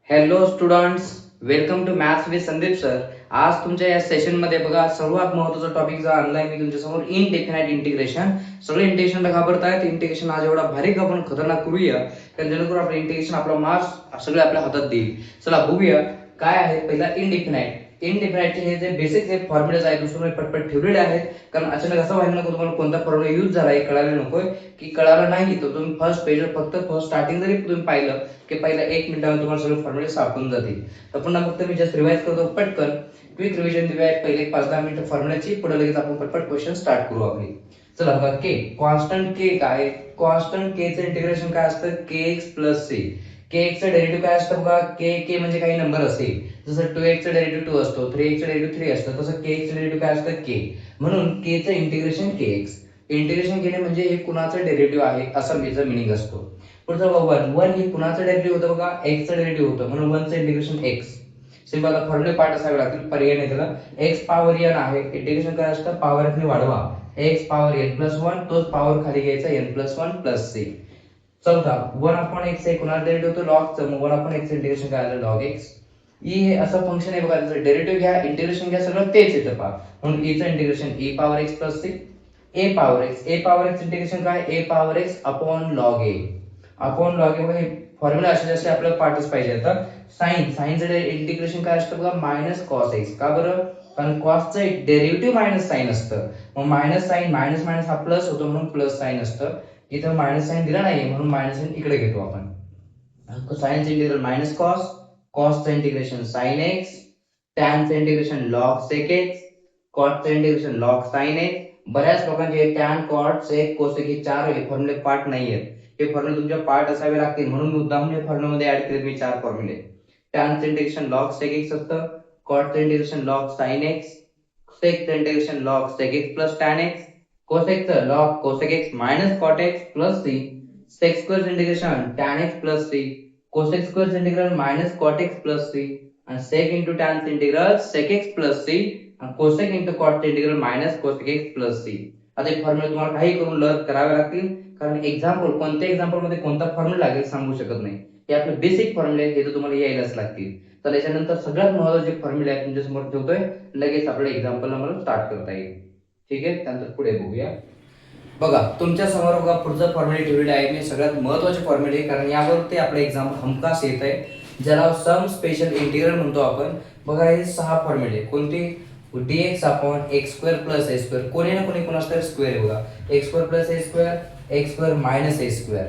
Hello students, welcome to maths with Sandeep sir. आज तुमच्या या सेशन मध्ये बघा सर्वात महत्त्वाचा टॉपिक जो आणलाय मी तुमच्यासमोर इनडेफिनाइट इंटिग्रेशन. सगळे इंटिग्रेशनला घाबरतायत. इंटिग्रेशन आज एवढा भारी आपण खतरनाक करूया कारण जेणेकरून आपलं इंटिग्रेशन आपला मार्क्स सगळे आपल्या हातात देईल. चला बघूया काय आहे. पहिला इनडेफिनाइट. इनडेफिनाइटचे हे जे बेसिक जे फॉर्म्युलेज आहेत दुसरे पटपट ठेवलेले आहेत कारण अचानक असं व्हायला नको तुम्हाला कोणता फॉर्म्युला यूज झाला हे कळायला नकोय की कळालं नाही तर तुम्ही फर्स्ट पेजवर फक्त स्टार्टिंग जरी तुम्ही पाहिलं की पहिला 1 मिनिटामध्ये तुम्हाला सगळे फॉर्म्युले सापडून जातील. तर पुन्हा फक्त मी जस्ट रिवाइज करतो पटकन. क्विक रिव्हिजन देऊया पहिले 5-10 मिनिटं फॉर्म्युल्याची, पुढे लगेच आपण पटपट क्वेश्चन स्टार्ट करू आपली. चला बघा के कॉन्स्टंट के काय. कॉन्स्टंट के चे इंटिग्रेशन काय असतं kx प्लस c. kx चा डेरिव्हेटिव्ह काय असतं बघा. k म्हणजे काही नंबर असेल जसं 2x चा डेरिव्हेटिव्ह 2 असतो, 3x चा डेरिव्हेटिव्ह 3 असतं, तसं kx चा डेरिव्हेटिव्ह काय असतं k. म्हणून k चं इंटिग्रेशन kx. इंटिग्रेशन केले म्हणजे हे कुणाचं डेरिव्हेटिव्ह आहे असं याचा मीनिंग असतो. पुढचं बघा 1 हे कुणाचं डेरिव्हेटिव्ह होतं बघा. x चं डेरिव्हेटिव्ह होतं म्हणून 1 चं इंटिग्रेशन x. सिंपल फॉर्म्युले पार्ट असावे लागतील, पर्याय नाही त्याला. x पॉवर n आहे, इंटिग्रेशन काय असतं पॉवर ने वाढवा. x पॉवर n प्लस 1 तोच पॉवर खाली घ्यायचा n प्लस 1 प्लस c. चौथा 1 अपॉन x हे कुणाचं डेरिव्हेटिव्ह होतं लॉगचं, मग 1 अपॉन x इंटिग्रेशन काय आलं लॉग x. e हे असं फंक्शन आहे बघा, त्याचं डेरिव्हेटिव्ह घ्या इंटिग्रेशन घ्या सगळं तेच येतं पहा. म्हणून e चं integration e power x plus c. a power x integration काय a power x upon log a. Upon log a हे फॉर्म्युला असे आपल्याला पाठच पाहिजे. आता साइनचं इंटिग्रेशन काय असतं बघा मायनस कॉस x. का बरं. कारण कॉसचं डेरिव्हेटिव्ह मायनस साइन असतं, मग मायनस साइन मायनस मायनस हा प्लस होतो म्हणून प्लस साइन असतं. इथं मायनस साइन दिला नाहीये म्हणून मायनस साइन इकडे घेतो आपण. साइनचं इंटिग्रल मायनस कॉस, कॉसचं इंटिग्रेशन साइन x, टॅनचं इंटिग्रेशन लॉग सेक x, कॉटचं इंटिग्रेशन लॉग साइन x. बऱ्याच लोकांचे टॅन कॉट सेक कोसेक हे चार फॉर्म्युले पार्ट नाहीयेत. हे फॉर्म्युले तुमच्या पार्ट असावे लागतील म्हणून मुद्दाम हे फॉर्म्युल्यामध्ये ऍड केले मी 4 फॉर्म्युले. टॅनचं इंटिग्रेशन लॉग सेक x असतं, कॉटचं इंटिग्रेशन लॉग साइन x, सेकचं integration log sec x plus tan x, कोसेकचं log cosec x minus cot x plus c, sec स्क्वेअरचं integration tan x plus c, cosec स्क्वेअरचं integral minus cot x plus c, आणि sec into टॅनचं integral sec x plus c, आणि cosec into कॉटचं integral minus cosec x plus c. आता हे formula तुम्हाला काही करून लर्न करावे लागतील कारण एक्झाम्पल कोणत्या एक्झाम्पल मध्ये कोणता फॉर्म्युला लागेल सांगू शकत नाही. हे आपले बेसिक फॉर्म्युले आहेत, हे तर तुम्हाला यायलाच लागतील. तर त्याच्यानंतर सगळ्यात महत्त्वाचे फॉर्म्युले आहेत तुमच्या समोर ठेवतोय, लगेच आपल्या एक्झाम्पलला मला स्टार्ट करता येईल. ठीक आहे, त्यानंतर पुढे बघूया. बघा तुमच्या समोर बघा पुढचं फॉर्म्युले ठेवलेले आहे मी, सगळ्यात महत्त्वाचे फॉर्म्युले कारण यावरती आपलं एक्झाम हमखास येत आहे, ज्याला सम स्पेशल इंटिग्रल म्हणतो आपण. बघा हे 6 फॉर्म्युले कोणते. dx upon x square plus a square, कोणी ना कोणी कोणास तरी स्क्वेअर आहे बघा. x square plus a square, x square minus a square.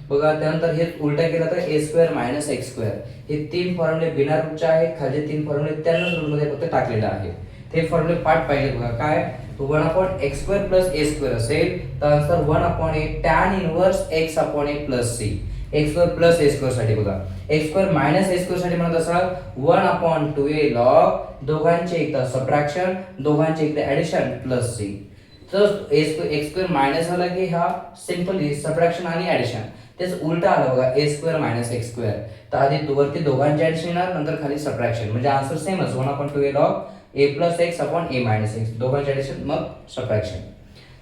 बघा त्यानंतर हे उलटा केला तर a square minus x square. हे 3 फॉर्म्युले बिना रूटचे आहेत, खाली 3 फॉर्म्युले त्यांनाच रूटमध्ये फक्त टाकलेलं आहे. ते फॉर्म्युले पार्ट पाहिले बघा काय. तो 1 upon x square plus a square असेल तर answer 1 upon a tan inverse x upon a plus c. x square plus a square साठी बघा. x square minus a square साठी म्हणत असाल 1 अपॉन 2a लॉग दोघांचे एकदा सबट्रॅक्शन दोघांचे एकदा ऍडिशन प्लस c. तर x स्क्वेअर मायनस आला की हा सिंपली सबट्रॅक्शन आणि ऍडिशन. तेच उलटा आलं बघा a square minus x square, तर आधी वरती दोघांचे ऍडिशन येणार नंतर खाली सबट्रॅक्शन म्हणजे आन्सर सेमच 1 upon 2a log a plus x upon a minus x, दोघांचे ऍडिशन मग सबट्रॅक्शन.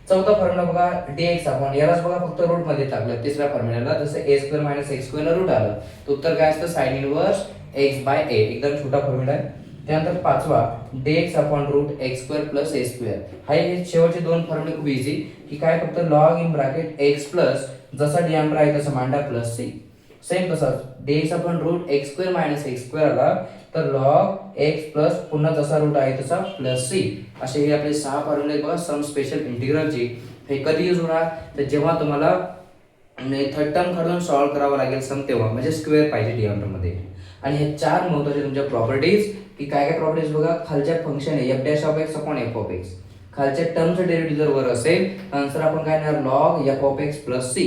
चौथा फॉर्म्युला बघा dx अपॉन, यालाच बघा फक्त रूट मध्ये टाकलं तिसऱ्या फॉर्म्युल्याला, जसं a square minus x square ला रूट आलं तर उत्तर काय असतं sine inverse x by a. एकदम छोटा फॉर्म्युला आहे. त्यानंतर पाचवा dx upon root x square plus a square. हा हे शेवटचे 2 फॉर्म्युले खूप इझी की काय फक्त log in bracket x plus जसा डिएमटर आहे तसा मांडा प्लस c. सेम तसाच dx upon root x square minus x square आला तर लॉग x प्लस पुन्हा जसा रूट आहे तसा प्लस c. असे हे आपले 6 फॉर्म्युले बघा सम स्पेशल इंटिग्रलचे. हे कधी यूज होणार तर जेव्हा तुम्हाला थर्ड टर्म काढून सॉल्व्ह करावं लागेल सम, तेव्हा म्हणजे स्क्वेअर पाहिजे डिएमटर मध्ये. आणि हे 4 महत्त्वाचे तुमच्या प्रॉपर्टीज की काय काय प्रॉपर्टीज बघा. खालच्या फंक्शन आहे f dash of x upon f of x. खालच्या टर्मचं डेरिव्हेटिव्ह जर वर असेल आन्सर आपण काय करणार log f of x plus c.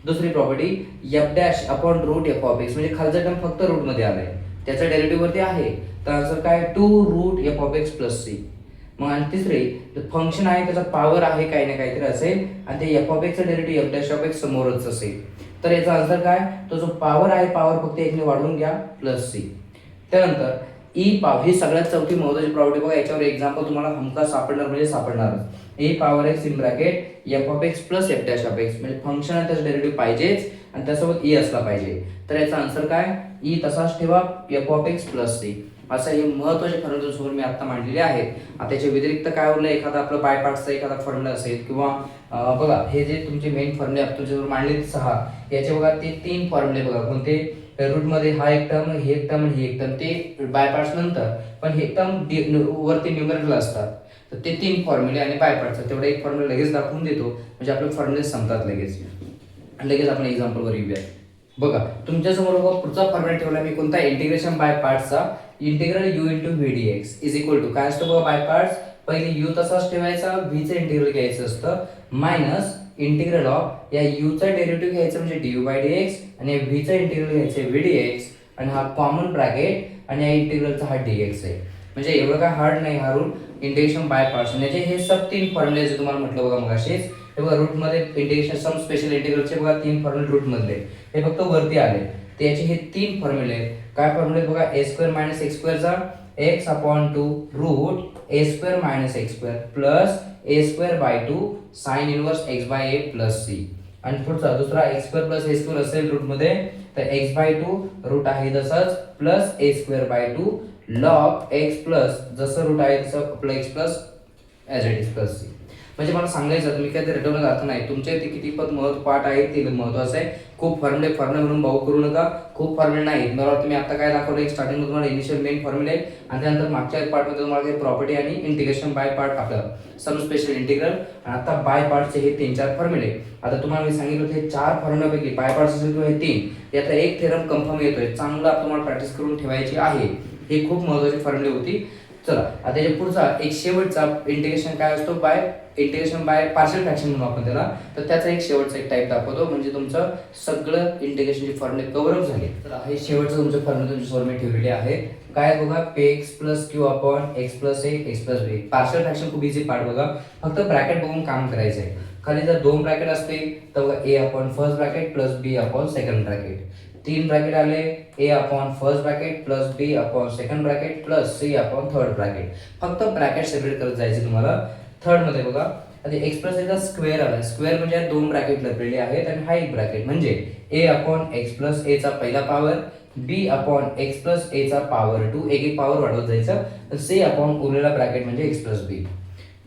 दुसरी property f dash upon root f of x, म्हणजे खालचा टर्म फक्त रूट मध्ये आलाय त्याचा डेरिव्हेटिव्ह वरती आहे तर आन्सर काय 2 root f of x plus c. मग आणि तिसरी फंक्शन आहे त्याचा पॉवर आहे काही ना काहीतरी असेल आणि ते f ऑफ x चा derivative f dash of x समोरच असेल तर याचा आन्सर काय, तो जो पॉवर आहे पॉवर फक्त 1 ने वाढवून घ्या प्लस c. त्यानंतर ई पॉवर ही सगळ्यात चौथी महत्वाची प्रॉपर्टी बघा. याच्यावर एक्झाम्पल तुम्हाला हमखास सापडणार म्हणजे सापडणार. E power x in bracket f of x plus f dash of x म्हणजे फंक्शन आणि त्याचा डेरिव्हेटिव्ह पाहिजेच आणि त्यासोबत ई असला पाहिजे. तर याचा आन्सर काय, ई तसाच ठेवा f of x plus c. असं हे महत्वाचे फॉर्म्युले समोर मी आता मांडलेले आहेत. आता त्याच्या व्यतिरिक्त काय उरलं, एखादा आपलं बाय पार्टचा एखादा फॉर्म्युला असेल किंवा बघा हे जे तुमचे मेन फॉर्म्युले तुमच्याजवळ मांडले 6 याचे बघा ते 3 फॉर्म्युले बघा कोणते, रूट मध्ये हा एक टर्म, ही एक टर्म आणि ही एक टर्म, ते बाय पार्ट्स नंतर पण हे टर्म वरती न्यूमरेटरला असतात. तर ते 3 फॉर्म्युले आणि बाय पार्टचा तेवढा एक फॉर्म्युला लगेच दाखवून देतो म्हणजे आपले फॉर्म्युले संपतात लगेच. लगेच आपण एक्झाम्पल वर येऊया. बघा तुमच्या समोर बघा पुढचा फॉर्म्युला ठेवला मी कोणता, इंटिग्रेशन बाय पार्ट्सचा. Integral u into v d x is equal to काय असतं बघा बाय पार्ट्स, पहिले u तसाच ठेवायचा, v चं इंटिग्रल घ्यायचं असतं मायनस इंटिग्रल ऑफ या u चा डेरिव्हेटिव्ह घ्यायचा म्हणजे du बाय dx आणि v चा इंटिग्रल घ्यायचा vdx आणि हा कॉमन ब्रॅकेट आणि या इंटिग्रलचा हा dx आहे. म्हणजे एवढं काय हार्ड नाही हा रूल, इंटिग्रेशन बाय पार्ट्स म्हणजे हे सब 3 फॉर्म्युले जे तुम्हाला म्हटलं बघा मगाशीच. हे बघा रूट मध्ये इंटिग्रेशन सम स्पेशल इंटिग्रलचे बघा 3 फॉर्म्युले रूट मधले हे फक्त वरती आले. ते याचे हे 3 फॉर्म्युले आहेत. काय फॉर्म्युले बघा, ए स्क्वेअर मायनस एक्स स्क्वेअरचा x upon 2 root a square minus x square plus a square by 2 sine inverse x by a plus c. आणि पुढचा दुसरा x square plus a square असेल रूट मध्ये तर एक्स बाय 2 रूट आहे तसंच plus a square by 2 log x plus जसं root आहे तसं आपलं x plus as it is plus c. म्हणजे मला सांगायचं तुम्ही काय ते रटवण्यात अर्थ नाही, तुमच्या इथे किती पद पाठ आहे ते महत्वाचं आहे. खूप फॉर्म्युले म्हणून भाऊ करू नका, खूप फॉर्म्युले नाहीत. मला तुम्ही आता काय दाखवलं, एक स्टार्टिंग तुम्हाला इनिशियल मेन फॉर्म्युले आणि त्यानंतर मागच्या पार्टमध्ये तुम्हाला काही प्रॉपर्टी आणि इंटिग्रेशन बाय पार्ट आपलं सम स्पेशल इंटिग्रल आणि आता बाय पार्टचे हे 3-4 फॉर्म्युले. आता तुम्हाला मी सांगितलं होते 4 फॉर्म्युल्यापैकी बाय पार्ट असेल किंवा हे 3 यातला एक थेरम कन्फर्म येतोय, चांगला तुम्हाला प्रॅक्टिस करून ठेवायची आहे. हे खूप महत्वाची फॉर्म्युले होती. चला आता त्याच्या पुढचा एक शेवटचा इंटिग्रेशन काय असतो, इंटिग्रेशन बाय पार्शियल फ्रॅक्शन म्हणून आपण त्याला. तर त्याचा एक शेवटचा एक टाइप दाखवतो म्हणजे तुमचं सगळं इंटिग्रेशनचे फॉर्म्युले कव्हर अप झाले. तर हे शेवटचं तुमचं फॉर्म्युले तुमच्यासमोर मी ठेवलेले आहे. काय बघा, p x plus q upon x plus a x plus b. Partial fraction खूप इझी पार्ट बघा, फक्त ब्रॅकेट बघून काम करायचं आहे. खाली जर 2 ब्रॅकेट असतील तर बघा a upon first bracket plus b upon second bracket. 3 bracket आले a upon first bracket plus b upon second bracket plus c upon third bracket. फक्त ब्रॅकेट सेपरेट करत जायचे तुम्हाला. थर्ड मध्ये बघा आता एक्स प्लस एचा स्क्वेअर आला, स्क्वेअर म्हणजे 2 ब्रॅकेट लपलेले आहेत आणि हा एक ब्रॅकेट म्हणजे ए अपॉन एक्स प्लस ए चा पहिला पॉवर बी अपॉन एक्स प्लस ए चा पॉवर 2 एक एक पॉवर वाढवत जायचं, सी अपॉन उरलेला ब्रॅकेट म्हणजे एक्स प्लस बी.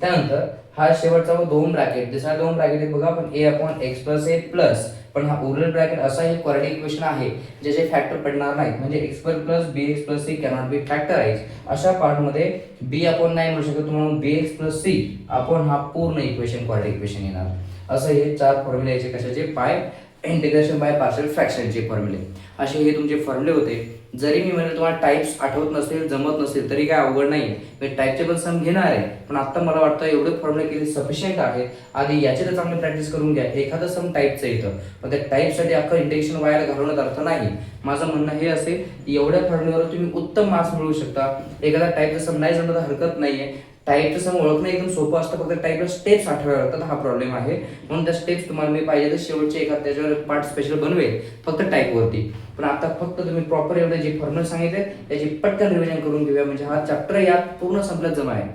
त्यानंतर हा शेवटचा 2 ब्रॅकेट, दुसरा 2 ब्रॅकेट बघा पण ए अपॉन एक्स प्लस ए प्लस पण हा उरलेला ब्रॅकेट असा हे क्वाड्रॅटिक इक्वेशन आहे ज्याचे फॅक्टर पडणार नाही म्हणजे x square plus b x plus c cannot be factorise. अशा पार्ट मध्ये बी अपॉन नाही म्हणू शकत तुम्हाला, b x plus c upon हा पूर्ण इक्वेशन क्वाड्रॅटिक इक्वेशन येणार. असं हे 4 फॉर्म्युले याचे कशाचे, बाय इंटिग्रेशन बाय पार्शियल फ्रॅक्शनचे फॉर्म्युले. असे हे तुमचे फॉर्म्युले होते. जरी मी म्हणजे तुम्हाला टाइप्स आठवत नसेल जमत नसेल तरी काय अवघड नाही, मी टाइपचे पण सम घेणार आहे. पण आता मला वाटतं एवढे फॉर्म्युले केले सफिशियंट आहे. आधी याची तर चांगली प्रॅक्टिस करून घ्या. एखादं सम टाइपचं येतं पण त्या टाइपसाठी अख्खं इंटिग्रेशन वायाला घालवण्यात अर्थ नाही. माझं म्हणणं हे असेल की एवढ्या फॉर्म्युल्यावर तुम्ही उत्तम मार्क्स मिळवू शकता. एखादा टाइपचं सम नाही जमलं तर हरकत नाहीये. टाइपचं सम ओळखणं एकदम सोपं असतं, फक्त टाइपला स्टेप्स आठवाव्या लागतात, हा प्रॉब्लेम आहे. म्हणून त्या स्टेप्स तुम्हाला मी पाहिजे तर शेवटचे एखाद त्याच्यावर पार्ट स्पेशल बनवेल फक्त टाइपवरती. पण आता फक्त तुम्ही प्रॉपर एवढे जे फॉर्म्युले सांगितले त्याची पटकन रिव्हिजन करून घेऊया म्हणजे हा चॅप्टर यात पूर्ण संपल्यात जमा आहे.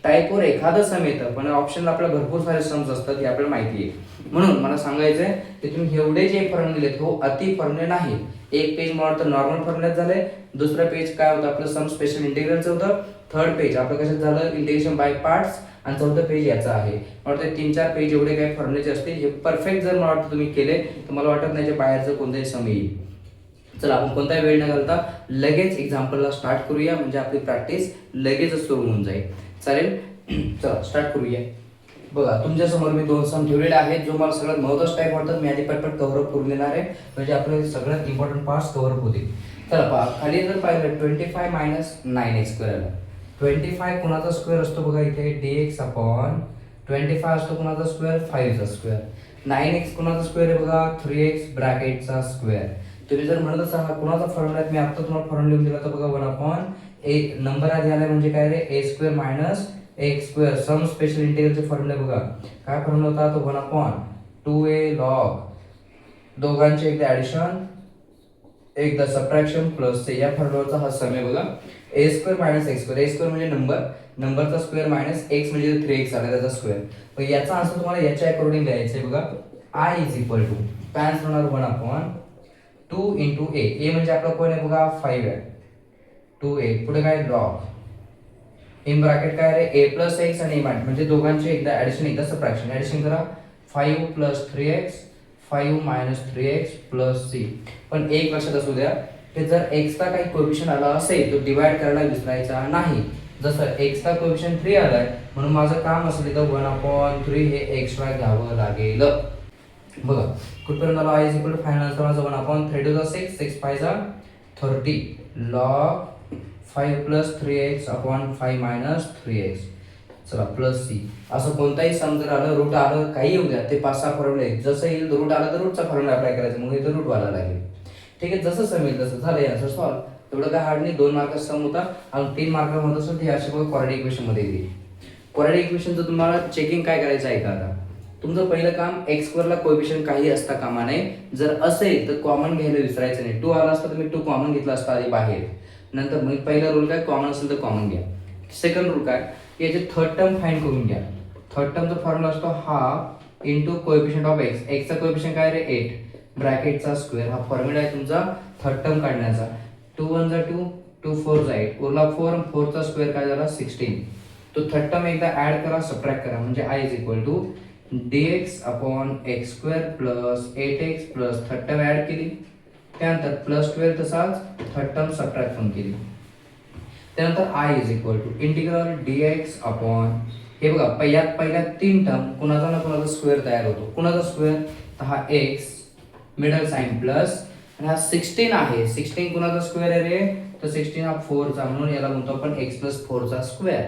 टाइपवर एखादं सम येतं पण ऑप्शनला आपल्याला भरपूर सारे सम्स असतात हे आपल्याला माहिती आहे. म्हणून मला सांगायचं आहे की तुम्ही एवढे जे फॉर्म्युले दिलेत हो अति फॉर्म्युले नाही. एक पेज मला वाटतं नॉर्मल फॉर्म्युल्यात झालंय, दुसरं पेज काय होतं आपलं सम स्पेशल इंटिग्रलचं होतं, थर्ड पेज आपलं कशात झालं इंटिग्रेशन बाय पार्ट्स आणि चौथं पेज याचा आहे. मला वाटतं 3-4 पेज एवढे काही फॉर्म्युलेचे असतील हे परफेक्ट जर मला वाटतं तुम्ही केले तर मला वाटत नाही बाहेरचं कोणताही सम येईल. चला आपण कोणताही वेळ न घालता लगेच एक्झाम्पलला स्टार्ट करूया म्हणजे आपली प्रॅक्टिस लगेचच सुरू होऊन जाईल. चालेल, चला स्टार्ट करूया. बघा तुमच्या समोर मी 2 सम ठेवलेले आहेत. जो मला सगळ्यात महत्त्वाचा टाइप वाटतात मी आधी पटपट कव्हर अप करून देणार आहे म्हणजे आपले सगळ्यात इम्पॉर्टंट पार्ट्स कव्हर अप होतील. चला पहा खाली जर पाहिलं 25 मायनस 9x स्क्वेअर आला. 25 कोणाचा स्क्वेअर असतो बघा इथे dx अपॉन 25 असतो कोणाचा स्क्वेअर 5 चा स्क्वेअर. 9x कोणाचा स्क्वेअर आहे बघा 3x ब्रॅकेटचा स्क्वेअर. तुम्ही जर म्हणत असाल हा कोणाचा फॉर्म्युला आहे मी आता तुम्हाला फॉर्म्युला लिहून दिला तर बघा 1 अपॉन ए नंबर आधी आलाय म्हणजे काय रे a square minus x square some special इंटिग्रलचे फॉर्म्युला बघा काय फॉर्म्युला होता तो 1 अपॉन 2a लॉग दोघांचे एकदा ऍडिशन एकदा सबट्रॅक्शन प्लस चे या फॉर्म्युलाचा हा सम आहे बघा a square minus x square. A square म्हणजे नंबरचा स्क्वेअर मायनस एक्स म्हणजे 3x आला त्याचा स्क्वेअर. मग याचा आन्सर तुम्हाला याच्या अकॉर्डिंग द्यायचा आहे बघा. आय इज इक्वल टू काय आन्सर होणार 1/2 इंटू ए. ए म्हणजे आपला कोण आहे बघा 5 आहे. 2a पुढे काय लॉग इन ब्रॅकेट काय रे a प्लस एक्स आणि a म्हणजे दोघांचे एकदा ऍडिशन एकदा सबट्रॅक्शन. ऍडिशन करा 5 plus 3x 5 minus 3x plus c. पण एक लक्षात असू द्या की जर x चा काही कोएफिशियंट आला असेल तो डिवाइड करायला विसरायचा नाही. जसं x चा कोएफिशियंट 3 आलाय म्हणून माझं काम असेल तर 1/3 हे एक्स्ट्रा घ्यावं लागेल. बघा कुठपर्यंत आला i equal to final answer माझा 1/3 to 6 6 5 30 log 5 plus 3x upon 5 minus 3x चला प्लस सी. असं कोणताही सम जर आलं रूट आलं काही येऊ द्या ते 5-6 फॉर्म्युले जसं येईल रूट आलं तर रूटचा फॉर्म्युला अप्लाय करायचा मग इथं रूट वाला लागेल. ठीक आहे जसं सम येईल तसं झालं आन्सर सॉल्व. एवढं काय हार्ड नाही. 2 मार्काचा सम होता आणि 3 मार्कामध्ये असेल ते असे बघा क्वाड्रॅटिक इक्वेशन मध्ये येईल. क्वाड्रॅटिक इक्वेशनचं तुम्हाला चेकिंग काय करायचं आहे का आता तुमचं पहिलं काम एक्स स्क्वेअरला कोएफिशियंट काही असता कामा नये. जर असेल तर कॉमन घ्यायला विसरायचं नाही. 2 आला असता तुम्ही 2 कॉमन घेतला असता आधी बाहेर. नंतर मग पहिला रूल काय कॉमन असेल तर कॉमन घ्या. सेकंड रूल काय याचे थर्ड टर्म फाइंड करून घ्या. थर्ड टर्मचा फॉर्म्युला असतो half into coefficient of x. एक्सचा कोएफिशियंट काय रे 8 ब्रॅकेटचा स्क्वेअर. हा फॉर्म्युला आहे तुमचा थर्ड टर्म काढण्याचा. 2 1 जा 2 2 4 जा 8 उरला 4 4 चा स्क्वेअर काय झाला 16. तो थर्ड टर्म एकदा ऍड करा सबट्रॅक्ट करा म्हणजे i is equal to dx upon x square plus 8x plus third term add केली त्यानंतर प्लस 12 तसाच थर्ड टर्म सबट्रॅक्ट पण केली. त्यानंतर i is equal to integral dx upon हे बघा पहिल्या 3 टर्म कुणाचा ना कुणाचा स्क्वेअर तयार होतो. कुणाचा स्क्वेअर तर हा x मिडल साइन प्लस आणि हा 16 आहे. 16 कुणाचा स्क्वेअर आहे रे तर 16 हा 4 चा म्हणून याला म्हणतो आपण x प्लस 4 चा स्क्वेअर.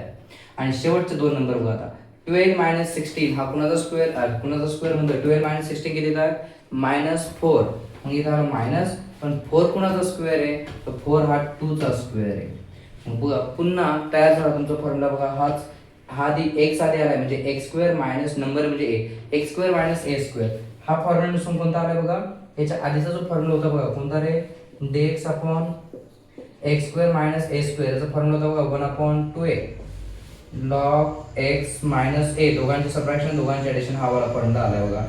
आणि शेवटचे 2 नंबर बघा आता 12 मायनस 16 हा कुणाचा स्क्वेअर म्हणतो 12 मायनस 16 किती येतात -4. मग इथं हा मायनस पण 4 कुणाचा स्क्वेअर आहे तर 4 हा 2 चा स्क्वेअर आहे. मग बघा पुन्हा तयार झाला तुमचा फॉर्म्युला बघा हाच हा आधी x आधी आलाय म्हणजे x स्क्वेअर मायनस नंबर म्हणजे a x square minus a square. हा फॉर्म्युला नुसार कोणता आलाय बघा याच्या आधीचा जो फॉर्म्युला होता बघा कोणता रे dx upon x square minus a square. याचा फॉर्म्युला होता बघा 1/2a log x minus a. दोघांचे सबट्रॅक्शन दोघांचे ऍडिशन हा वाला फॉर्म्युला आलाय बघा.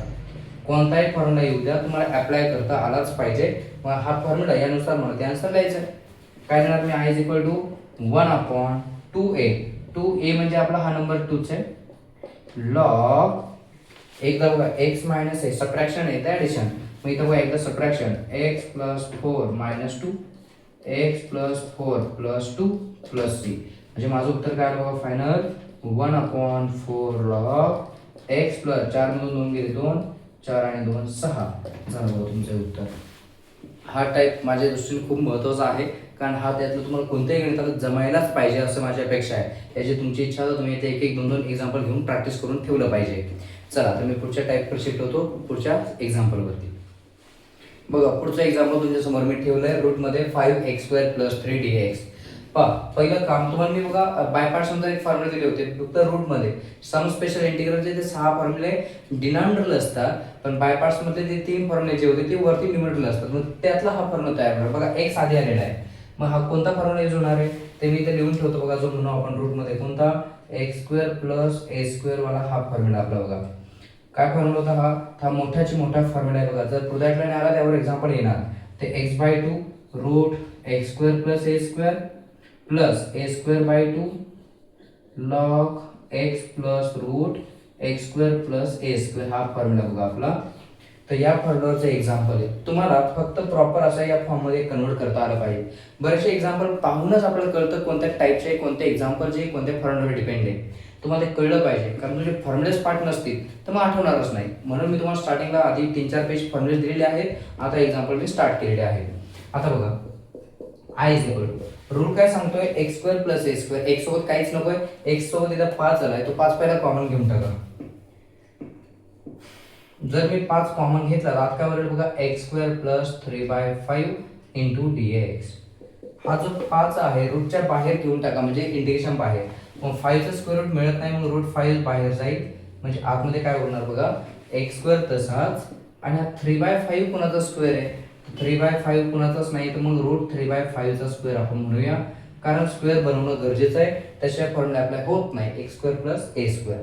कोणताही फॉर्म्युला येऊ द्या तुम्हाला अप्लाय करता आलाच पाहिजे. मग हा फॉर्म्युला यानुसार मला ते आन्सर द्यायचं आहे. काय देणार मी i is equal to 1/2a. 2a म्हणजे आपला हा नंबर 2 आहे लॉग एकदा बघा x मायनस a सबट्रॅक्शन आहे ते ऍडिशन. मग इथं बघा एकदा subtraction x plus 4 minus 2 x plus 4 plus 2 plus c. म्हणजे माझं उत्तर काय बघा फायनल 1/4 लॉग x प्लस 4 मधून 2 गेले 2 4 आणि 2 6 झालं बघा तुमचं उत्तर. हा टाईप माझ्या दृष्टीने खूप महत्त्वाचा आहे कारण हा त्यातलं तुम्हाला कोणत्याही गणितात जमायलाच पाहिजे असं माझी अपेक्षा आहे. याची तुमची इच्छा तर तुम्ही इथे 1 1 2 2 एक्झाम्पल घेऊन प्रॅक्टिस करून ठेवलं पाहिजे. चला तर मी पुढच्या टाईपवर शिफ्ट होतो पुढच्या एक्झाम्पलवरती. बघा पुढचं एक्झाम्पल तुमच्या समोर मी ठेवलंय रूटमध्ये 5x² + 3dx. पहिलं काम तुम्हाला मी बघा बाय पार्ट्स मध्ये एक फॉर्म्युला दिले होते फक्त रूटमध्ये. सम स्पेशल इंटिग्रलचे ते 6 फॉर्म्युले डिनॉमिनेटरला असतात पण बाय पार्ट्स मध्ये जे 3 फॉर्म्युले जे होते ते वरती न्यूमरेटरला असतात. मग त्यातला हा फॉर्म्युला तयार होणार. बघा x आधी आलेला आहे मग हा कोणता फॉर्म्युला यूज होणार आहे ते मी इथे लिहून ठेवतो बघा. जो म्हणू आपण रूटमध्ये कोणता x² + a² वाला हा फॉर्म्युला आपला बघा. काय फॉर्म्युला होता हा मोठ्याची मोठा फॉर्म्युला आहे बघा. जर प्रोडक्ट लाईन आला त्यावर एक्झाम्पल येणार ते x/2 root x² + a² plus a²/2 log x plus root x² + a² हा फॉर्म्युला बघा आपला. तर या फॉर्म्युलाचं एक्झाम्पल आहे. तुम्हाला फक्त प्रॉपर असं या फॉर्म मध्ये कन्वर्ट करता आलं पाहिजे. बरेचसे एक्झाम्पल पाहूनच आपल्याला कळतं कोणत्या टाईपचे कोणते एक्झाम्पलचे कोणत्या फॉर्म्युलावर डिपेंड आहे. तुम्हाला ते कळलं पाहिजे कारण तुझे फॉर्म्युलेस पार्ट नसतील तर मग आठवणारच नाही. म्हणून मी तुम्हाला स्टार्टिंगला आधी 3-4 पेज फॉर्म्युले दिलेले आहेत. आता एक्झाम्पल मी स्टार्ट केलेले आहे. आता बघा i is equal to rule काय सांगतोय x² + a². x सोबत काहीच नकोय x सोबत इथं 5 आलाय तो 5 पहिला कॉमन घेऊन टाका. जर मी 5 कॉमन घेतला तर आत काय बरोबर बघा x² + 3/5 * dx. हा जो 5 आहे रूटच्या बाहेर घेऊन टाका म्हणजे इंटिग्रेशन बाहेर. मग 5 चं स्क्वेअर रूट मिळत नाही मग रूट 5 बाहेर जाईल म्हणजे आतमध्ये काय होणार बघा x² तसाच आणि हा 3/5 कोणाचा स्क्वेअर आहे 3/5 कुणाचाच नाही, तर मग √3/5 स्क्वेअर आपण म्हणूया, कारण स्क्वेअर बनवणं गरजेचं आहे, त्याशिवाय फॉर्म्युला अप्लाय होत नाही. x² + a².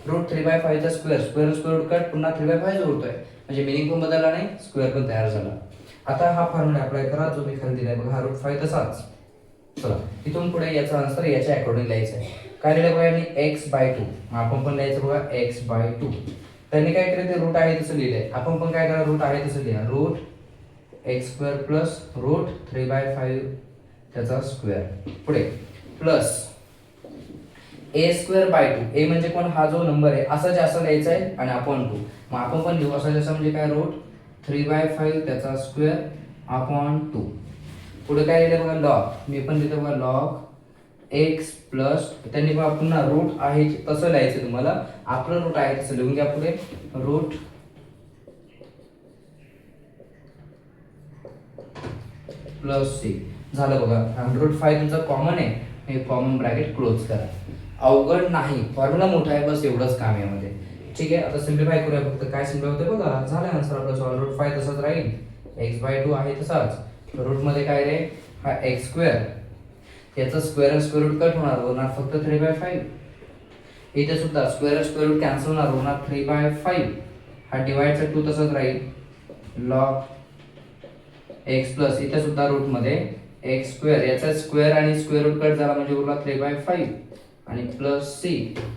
√3/5 square, square route cut, पुन्हा 3/5 उरतोय, म्हणजे मिनिंग पण बदलला नाही, स्क्वेअर पण तयार झाला. आता हा फॉर्म्युला अप्लाय करा जो मी खाली दिलाय बघा, हा √5 तसाच. चला इथून पुढे याचा आन्सर याच्या अकॉर्डिंग लिहायचा आहे. काय लिहिलं बघा यांनी x/2, आपण पण लिहायचं बघा x/2. त्यांनी काय केलं ते रूट आहे तसं लिहिलंय, आपण पण काय करा रूट आहे तसं लिहा, √x² + √3/5 त्याचा स्क्वेअर, पुढे प्लस a²/2. a म्हणजे कोण, हा जो नंबर आहे असा जास्त लिहायचा आहे, आणि अपॉन 2. मग आपण पण लिहू असा जसा म्हणजे काय √3/5 त्याचा स्क्वेअर अपॉन 2. पुढे काय लिहिलं बघा लॉग, मी पण लिहितो बघा लॉग x प्लस, त्यांनी बघा पुन्हा रूट आहे तसं लिहायचं तुम्हाला, आपलं रूट आहे तसं लिहून घ्या. पुढे रूट प्लस c झालं बघा. √5 तुमचा कॉमन आहे, हे कॉमन ब्रॅकेट क्लोज करा. अवघड नाही, फॉर्म्युला मोठा आहे, बस एवढंच काम यामध्ये. ठीक आहे, आता सिम्प्लिफाय करूया फक्त. काय सिम्प्लिफाय होते बघा, झालं आन्सर आपला सॉल्व. √5 तसाच राहील, x/2 आहे तसाच. रूट मध्ये काय रे, हा x², याचा स्क्वेअर स्क्वेअर रूट कट होणार फक्त 3/5. इथे सुद्धा स्क्वेअर रूट कॅन्सल होणार 3/5. हा डिवाइडचा 2 तसाच राहील, लॉग x प्लस, इथे सुद्धा रूट मध्ये x², याचा स्क्वेअर आणि स्क्वेअर रूट कट झाला म्हणजे उरला 3/5, आणि प्लस c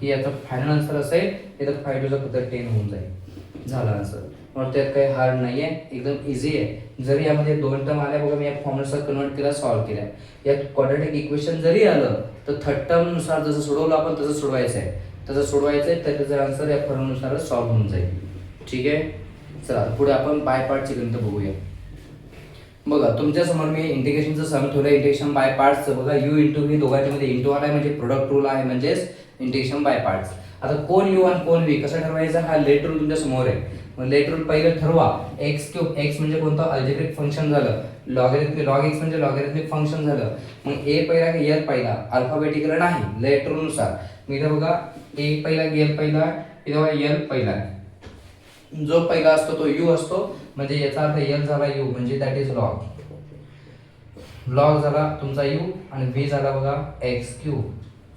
ही याचा फायनल आन्सर असेल. इथं 5 चा फक्त 10 होऊन जाईल, झाला आन्सर. मग त्यात काही हार्ड नाहीये, एकदम इझी आहे. जरी यामध्ये 2 टर्म आल्या बघा, मी या फॉर्म्युला कन्वर्ट केला, सॉल्व्ह केला. यात क्वाड्रॅटिक इक्वेशन जरी आलं तर थर्ड टर्म नुसार जसं सोडवलं आपण तसं सोडवायचं आहे, तर त्याचा आन्सर या फॉर्म्युलानुसार सॉल्व्ह होऊन जाईल. ठीक आहे, चला पुढे आपण बाय पार्टची गणित बघूया. बघा तुमच्या समोर मी इंटिग्रेशनचं सम ठेवलं, इंटिग्रेशन बाय पार्ट्सचं. बघा u इंटू v दोघांमध्ये इंटू आलाय, म्हणजे प्रोडक्ट रूल आहे, म्हणजेच इंटिग्रेशन बाय पार्ट्स. आता कोण u आणि कोण v कसं ठरवायचं, हा लेट रूल तुमच्या समोर आहे. मग लेट रूल पहिलं ठरवा. x³ x म्हणजे कोणतं अल्जेब्रिक फंक्शन झालं, लॉग x म्हणजे लॉगॅरिथमिक फंक्शन झालं. मग a पहिला की l पहिला, अल्फाबेटिकल नाही, लेट रूल नुसार. मी इथं बघा a पहिला की l पहिला, इथं बघा l पहिला. जो पहिला असतो तो u असतो, म्हणजे याचा अर्थ l झाला u, म्हणजे दॅट इज लॉग. लॉग झाला तुमचा u, आणि v झाला बघा x³.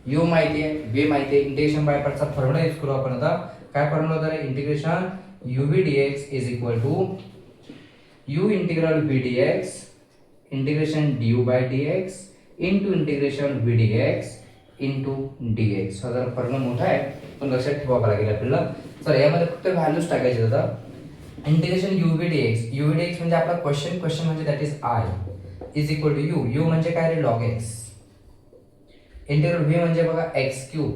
u माहिती आहे, v माहिती आहे. इंटिग्रेशन बाय पार्टचा फॉर्म्युला यूज करू आपण आता. काय फॉर्म्युला होता रे, integration uv dx is equal to u integral v dx integration du by dx into integration v dx into dx. हा जरा फॉर्म्युला मोठा आहे, पण लक्षात ठेवावा लागेल आपल्याला. तर यामध्ये फक्त व्हॅल्यूज टाकायचे आता. इंटिग्रेशन uv dx म्हणजे आपला क्वेश्चन म्हणजे that is I is equal to u म्हणजे काय रे, लॉग x. इंटिग्रल v म्हणजे बघा x³.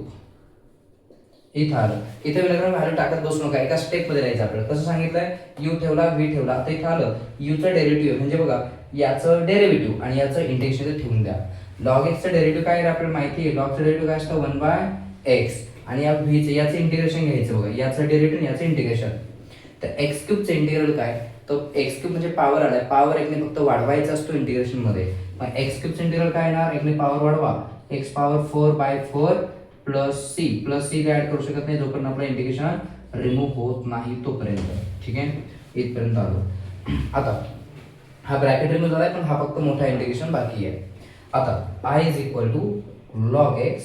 इथं आलं, इथे व्हॅल्यू टाकत बसू नका, एका स्टेप मध्ये राहायचं आपल्याला. कसं सांगितलंय, u ठेवला v ठेवला. आता इथं आलं u चा डेरिव्हेटिव्ह, म्हणजे बघा याचं डेरिव्हेटिव्ह आणि याचं इंटिग्रेशन ठेवून द्या. लॉग x चा डेरिव्हेटिव्ह काय आहे आपल्याला माहिती आहे, लॉग चा डेरिव्हेटिव्ह काय असतं 1/x, आणि या v चं याचं इंटिग्रेशन घ्यायचं बघा, याचं डेरिव्हेटिव्ह याचं इंटिग्रेशन. तर x³ चं इंटिग्रल काय, तर x³ म्हणजे पॉवर आलाय, पॉवर एकने फक्त वाढवायचा असतो इंटिग्रेशन मध्ये. मग x³ चं इंटिग्रल काय येणार, एकने पॉवर वाढवा, x⁴/4 प्लस c ऍड करू शकत नाही जोपर्यंत आपलं इंटिग्रेशन रिमूव्ह होत नाही तोपर्यंत. ठीक आहे, इथपर्यंत आलो. आता हा ब्रॅकेट रिमूव्ह झालाय, पण हा फक्त मोठा इंटिग्रेशन बाकी आहे. आता I is equal to log x.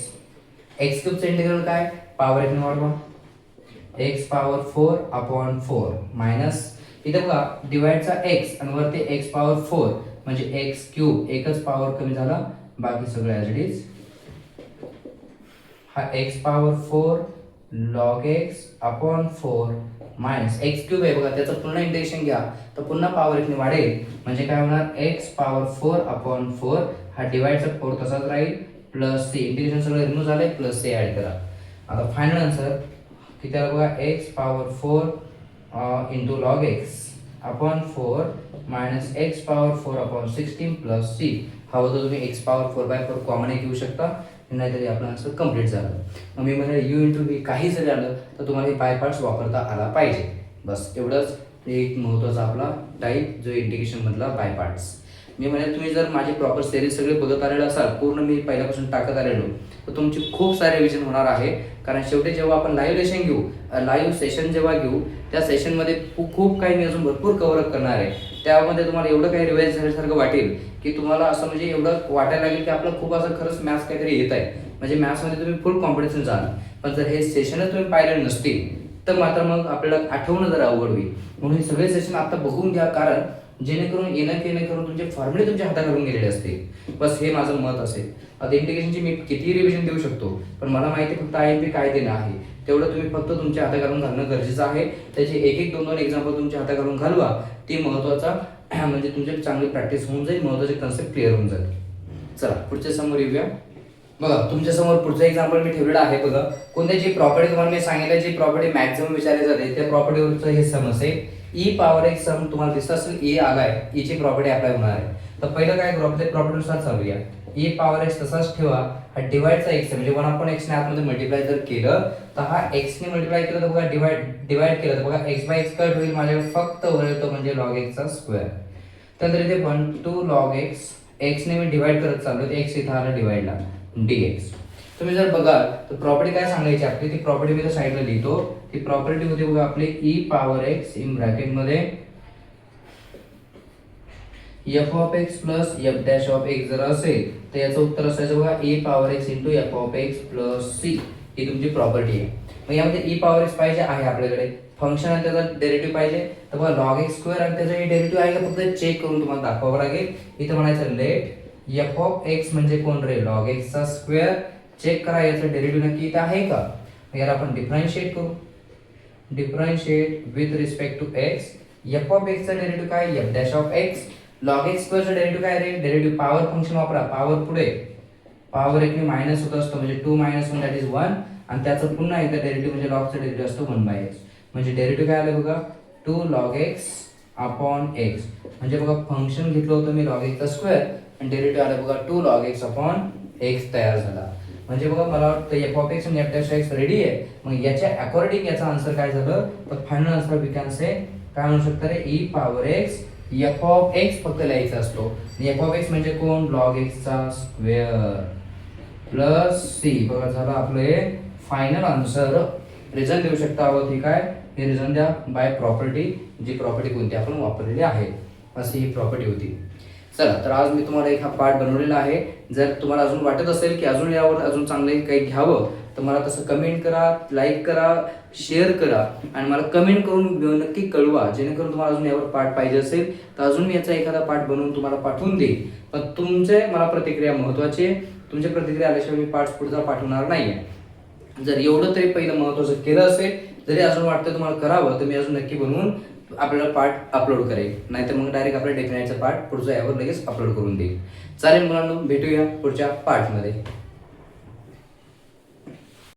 x³ चं इंटिग्रल काय, पॉवर एकने वाढवा, x⁴/4 मायनस, इथे बघा डिवाइडचा x आणि वरती x⁴, म्हणजे x³ एकच पॉवर कमी झाला, बाकी सगळं ॲज इट इज. हा x⁴ log x/4 minus x³ आहे बघा, त्याचं पुन्हा इंटिग्रेशन घ्या तर पुन्हा पॉवर एकने वाढेल, म्हणजे काय होणार x⁴/4. हा डिवाइडचा 4 तसाच राहील, प्लस c इंटिग्रेशन सगळं रिमूव्ह झालंय, प्लस c ऍड करा. आता फायनल आन्सर किती आला बघा, x⁴ into log x/4 minus x⁴/16 plus c. हवं तर तुम्ही x⁴/4 कॉमन घेऊ शकता, नाहीतरी आपला आन्सर कम्प्लीट झालं. मग मी म्हणाले u इंटू v काही जरी आलं तर तुम्हाला बाय पार्ट्स वापरता आला पाहिजे. बस एवढंच एक महत्त्वाचा आपला टाईप जो इंटिग्रेशन मधला बाय पार्ट्स. मी म्हणाले तुम्ही जर माझी प्रॉपर सिरीज सगळे बघत आलेलं असाल, पूर्ण मी पहिल्यापासून टाकत आलेलो, तर तुमची खूप सारे रिव्हिजन होणार आहे. कारण शेवटी जेव्हा आपण लाईव्ह सेशन जेव्हा घेऊ, त्या सेशनमध्ये खूप काही मी अजून भरपूर कव्हर अप करणार आहे. त्यामध्ये तुम्हाला एवढं काही रिवाइज झाल्यासारखं वाटेल की तुम्हाला असं म्हणजे एवढं वाटायला लागेल की आपलं खूप असं खरंच मॅथ्स काहीतरी येत आहे, म्हणजे मॅथ्समध्ये तुम्ही फुल कॉम्पिटिशन जाल. पण जर हे सेशनच तुम्ही पाहिले नसतील तर मात्र मग आपल्याला आठवणं जरा अवघड होईल. म्हणून हे सगळे सेशन आता बघून घ्या, कारण जेणेकरून येणं तुमचे फॉर्म्युले तुमच्या हाताखालून गेलेले असतील. बस हे माझं मत असेल. आता इंटिग्रेशनची मी कितीही रिव्हिजन देऊ शकतो, पण मला माहिती फक्त IMP काय देणं आहे तेवढं तुम्ही फक्त तुमच्या हाताखालून घालणं गरजेचं आहे. त्याचे एक एक 2-2 एक्झाम्पल तुमच्या हाताखालून घालवा, ती महत्त्वाचा म्हणजे तुमची चांगली प्रॅक्टिस होऊन जाईल, महत्त्वाचे कन्सेप्ट क्लिअर होऊन जाईल. चला पुढच्या समोर येऊया. बघा तुमच्या समोर पुढचं एक्झाम्पल मी ठेवलेलं आहे. बघा कोणत्याची प्रॉपर्टी तुम्हाला मी सांगितलं, जी प्रॉपर्टी मॅक्झिमम विचारली जाते त्या प्रॉपर्टीवरचं हे सम असेल. ई पॉवर एक सम तुम्हाला दिसत असेल, ए आलाय, ई ची प्रॉपर्टी अप्लाय होणार आहे. तर पहिलं काय करू, आपल्या प्रॉपर्टीनुसार चालूया. ई पॉवर एक्स तसाच ठेवा, हा डिवाइडचा एक्स म्हणजे 1/x ने आतमध्ये मल्टिप्लाय जर केलं तर हा x ने मल्टिप्लाय केलं तर बघा डिवाइड केलं तर बघा x/x कट होईल, माझ्याकडे फक्त वर येतो म्हणजे log x चा स्क्वेअर. त्यानंतर इथे 1 log x ने मी डिवाइड करत चाललो, x इथं आला डिवाइडला dx. तुम्ही जर बघाल तर प्रॉपर्टी काय सांगायची आपली, ती प्रॉपर्टी मी तर साईडला लिहितो. ती प्रॉपर्टी होती बघा आपली E power x in bracket मध्ये f of x plus f dash of x जर असेल तर याचं उत्तर असायचं बघा e power x into f of x plus c. ही तुमची प्रॉपर्टी आहे. मग यामध्ये e पॉवर x पाहिजे आहे आपल्याकडे, फंक्शन आणि त्याचा डेरिव्हेटिव्ह पाहिजे, तर बघा log x स्क्वेअर आणि त्याचा डेरिव्हेटिव्ह आहे का फक्त चेक करून तुम्हाला दाखवावं लागेल. इथं म्हणायचं लेट f ऑफ x म्हणजे कोण रे, log x चा स्क्वेअर. चेक करा याचं डेरिव्हेटिव्ह नक्की इथं आहे का. याला आपण डिफरन्शिएट करू, differentiate with respect to x. f of x चा डेरिव्हेटिव्ह काय, f dash of x. log x स्क्वेअर चा डेरिव्हेटिव्ह काय रे, डेरिव्हेटिव्ह पॉवर फंक्शन वापरा, पॉवर पुढे पॉवर एक मायनस होत असतो म्हणजे 2 - 1 दॅट इज 1, आणि त्याचं पुन्हा एकदा डेरिव्हेटिव्ह म्हणजे log चा डेरिव्हेटिव्ह असतो 1/x. म्हणजे डेरिव्हेटिव्ह काय आलं बघा 2 log x अपॉन x. म्हणजे बघा फंक्शन घेतलं होतं मी log x चा स्क्वेअर आणि डेरिव्हेटिव्ह आलं बघा 2 log x अपॉन x तयार झाला. म्हणजे बघा मला वाटतं f ऑफ x आणि f डॅश x रेडी आहे. मग याच्या अकॉर्डिंग याचा आन्सर काय झालं, तर final answer we can say काय म्हणू शकता रे, e power x f of x फक्त लिहायचा असतो. आणि f ऑफ x म्हणजे कोण, log x चा स्क्वेअर प्लस c. बघा झालं आपलं हे फायनल आन्सर. रिझन देऊ शकता हवं, ठीक आहे, हे रिझन द्या बाय प्रॉपर्टी. जी प्रॉपर्टी कोणती आपण वापरलेली आहे अशी ही प्रॉपर्टी होती. चला तर आज मी तुम्हाला एक हा पार्ट बनवलेला आहे. जर तुम्हाला अजून वाटत असेल की अजून यावर अजून चांगले काही घ्यावं तर मला तसं कमेंट करा, लाईक करा, शेअर करा आणि मला कमेंट करून नक्की कळवा, जेणेकरून तुम्हाला अजून यावर पार्ट पाहिजे असेल तर अजून मी याचा एखादा पार्ट बनवून तुम्हाला पाठवून देईन. पण तुमचे मला प्रतिक्रिया महत्त्वाची आहे. तुमची प्रतिक्रिया आल्याशिवाय मी पार्ट पुढचा पाठवणार नाही आहे. जर एवढं तरी पहिलं महत्त्वाचं केलं असेल, जरी अजून वाटतं तुम्हाला करावं तर मी अजून नक्की बनवून आपल्याला पार्ट अपलोड करेल, नाहीतर मग डायरेक्ट आपल्या डेफिनेटचा पार्ट पुढचा यावर लगेच अपलोड करून देईल. चालेल मुलांनो, भेटूया पुढच्या पार्टमध्ये.